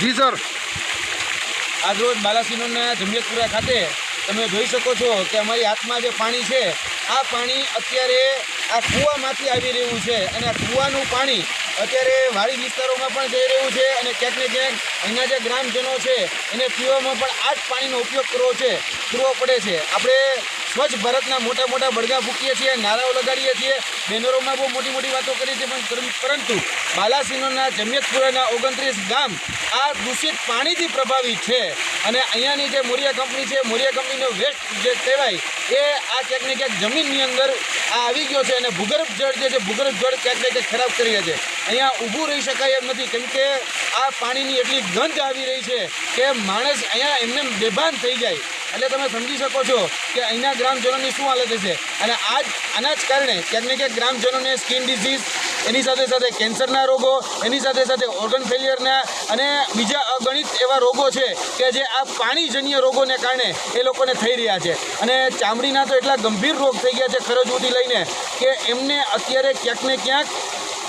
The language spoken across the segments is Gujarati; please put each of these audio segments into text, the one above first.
જી સર। આજરોજ બાલાસિનોરના જમિયતપુરા ખાતે તમે જોઈ શકો છો કે અમારી હાથમાં જે પાણી છે આ પાણી અત્યારે આ કૂવામાંથી આવી રહ્યું છે અને આ કૂવાનું પાણી અત્યારે વાડી વિસ્તારોમાં પણ જઈ રહ્યું છે અને ક્યાંક ને ક્યાંક અહીંના જે ગ્રામજનો છે એને પીવામાં પણ આ જ પાણીનો ઉપયોગ કરવો પડે છે। આપણે સ્વચ્છ ભારતના મોટા મોટા બળગા ફૂંકીએ છીએ, નારાઓ લગાડીએ છીએ, બેનરોમાં બહુ મોટી મોટી વાતો કરીએ છીએ, પરંતુ બાલાસિનોરના જમિયતપુરાના 29 ગામ આ દૂષિત પાણીથી પ્રભાવિત છે અને અહીંયાની જે મોરિયા કંપની છે, મોરિયા કંપનીનો વેસ્ટ જે કહેવાય એ આ ક્યાંક ને ક્યાંક જમીનની અંદર આ આવી ગયો છે અને ભૂગર્ભ જળ જે છે ભૂગર્ભ જળ ક્યાંક ને ક્યાંક ખરાબ કરી રહ્યા છે। અહીંયા ઊભું રહી શકાય એમ નથી, કેમ કે આ પાણીની એટલી ગંધ આવી રહી છે કે માણસ અહીંયા એમને બેભાન થઈ જાય। એટલે તમે સમજી શકો છો કે અહીંના ગ્રામજનોની શું હાલત હશે અને આના જ કારણે ક્યાંક ને ક્યાંક ગ્રામજનોને સ્કિન ડિઝીઝ, એની સાથે સાથે કેન્સરના રોગો, એની સાથે સાથે ઓર્ગન ફેલિયરના અને બીજા અગણિત એવા રોગો છે કે જે આ પાણીજન્ય રોગોને કારણે એ લોકોને થઈ રહ્યા છે અને ચામડીના તો એટલા ગંભીર રોગ થઈ ગયા છે ખરજૂથી લઈને કે એમને અત્યારે ક્યાંક ને ક્યાંક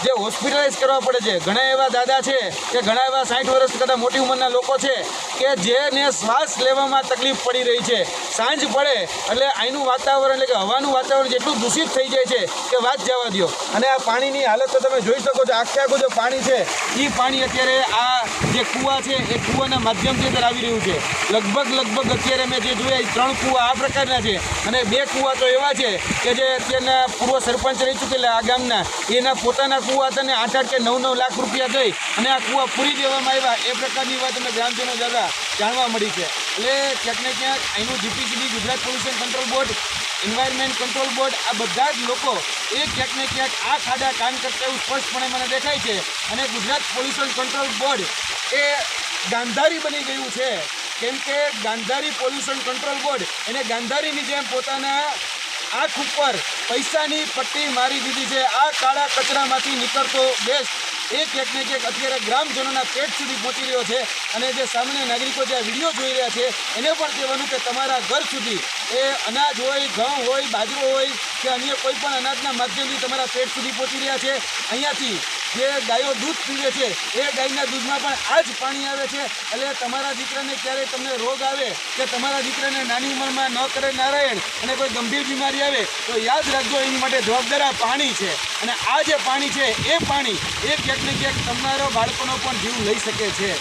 જે હોસ્પિટલાઇઝ કરવા પડે છે। ઘણા એવા દાદા છે કે ઘણા એવા 60 વર્ષ કરતાં મોટી ઉંમરના લોકો છે કે જેને શ્વાસ લેવામાં તકલીફ પડી રહી છે। સાંજ પડે એટલે અહીંનું વાતાવરણ એટલે કે હવાનું વાતાવરણ જેટલું દૂષિત થઈ જાય છે કે વાત જવા દો। અને આ પાણીની હાલત તો તમે જોઈ શકો છો, આખે આખું જે પાણી છે એ પાણી અત્યારે આ જે કૂવા છે એ કૂવાના માધ્યમથી અંદર આવી રહ્યું છે। લગભગ અત્યારે મેં જે જોયા 3 કૂવા આ પ્રકારના છે અને 2 કૂવા તો એવા છે કે જે અત્યારના પૂર્વ સરપંચ રહી ચૂકેલા આ ગામના એના પોતાના કૂવા હતા ને 8 કે 9 લાખ રૂપિયા દઈ અને આ કૂવા પૂરી દેવામાં આવ્યા એ પ્રકારની વાત અમે ગ્રામજનો દ્વારા જાણવા મળી છે। એટલે ક્યાંક ને ક્યાંક અહીંનું GPCB, Gujarat pollution control board, environment control board આ બધા જ લોકો એ ક્યાંક ને ક્યાંક આ ખાડા કામ કરતા એવું સ્પષ્ટપણે મને દેખાય છે અને ગુજરાત પોલ્યુશન કંટ્રોલ બોર્ડ એ ગાંધારી બની ગયું છે, કેમ કે ગાંધારી પોલ્યુશન કંટ્રોલ બોર્ડ એને ગાંધારીની જેમ પોતાના આંખ ઉપર પૈસાની પટ્ટી મારી દીધી છે। આ કાળા કચરામાંથી નીકળતો વેસ્ટ એ ક્યાંક ને ક્યાંક અત્યારે ગ્રામજનોના પેટ સુધી પહોંચી રહ્યો છે અને જે સામાન્ય નાગરિકો જે આ વિડીયો જોઈ રહ્યા છે એને પણ કહેવાનું કે તમારા ઘર સુધી એ અનાજ હોય, ઘઉં હોય, બાજરો હોય કે અન્ય કોઈ પણ અનાજના માધ્યમથી તમારા પેટ સુધી પહોંચી રહ્યા છે। અહીંયાથી જે ગાયો દૂધ પીવે છે એ ગાયના દૂધમાં પણ આ જ પાણી આવે છે। એટલે તમારા દીકરાને ક્યારેય તમને રોગ આવે કે તમારા દીકરાને નાની ઉંમરમાં ન કરે નારાયણ અને કોઈ ગંભીર બીમારી આવે તો યાદ રાખજો એની માટે જવાબદાર આ પાણી છે અને આ જે પાણી છે એ પાણી એ ક્યાંક ને ક્યાંક તમારા બાળકોનો પણ જીવ લઈ શકે છે।